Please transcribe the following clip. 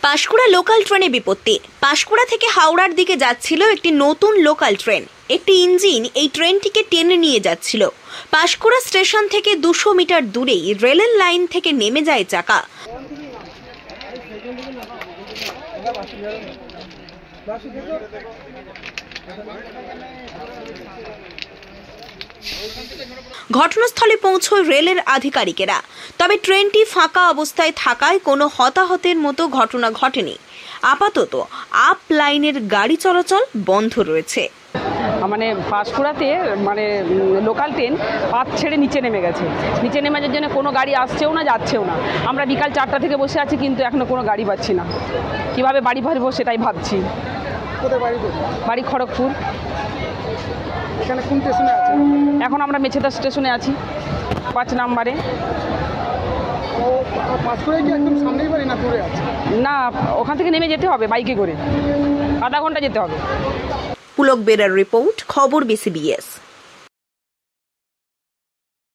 Panskura local ট্রেনে বিপত্তি। পাঁশকুড়া থেকে হাওড়ার দিকে যাচ্ছিল একটি নতুন লোকাল ট্রেন। একটি ইঞ্জিন এই ট্রেনটিকে টেনে নিয়ে যাচ্ছিল। পাঁশকুড়া স্টেশন থেকে 200 মিটার দূরেই রেলের লাইন থেকে নেমে যায় চাকা। ঘটনাস্থলে পৌঁছয় রেলের আধিকারিকেরা। তবে ট্রেনটি ফাঁকা অবস্থায় থাকায় কোনো হতাহতের মতো ঘটনা ঘটেনি। আপাতত আপ লাইনের গাড়ি চলাচল বন্ধ রয়েছে। মানে পাঁশকুড়াতে লোকাল ট্রেন পাত ছেড়ে নিচে নেমে গেছে। নিচে নেমে যাওয়ার জন্য কোনো গাড়ি আসছেও না, যাচ্ছেও না। আমরা বিকাল 4টা থেকে বসে আছি, কিন্তু এখনো কোনো গাড়ি পাচ্ছি না। কিভাবে বাড়ি ফিরবো সেটাই ভাবছি। বাড়ি খড়গপুর। এখানে কোন স্টেশনে আছে? এখন আমরা মেছেদা স্টেশনে আছি, 5 নম্বরে। পাঁশকুড়ায় কি একদম সামনেই বাড়ি না দূরে আছে? না, ওখান থেকে নেমে যেতে হবে বাইকে করে, আধা ঘন্টা যেতে হবে। পুলক বেরার রিপোর্ট, খবর BCBS।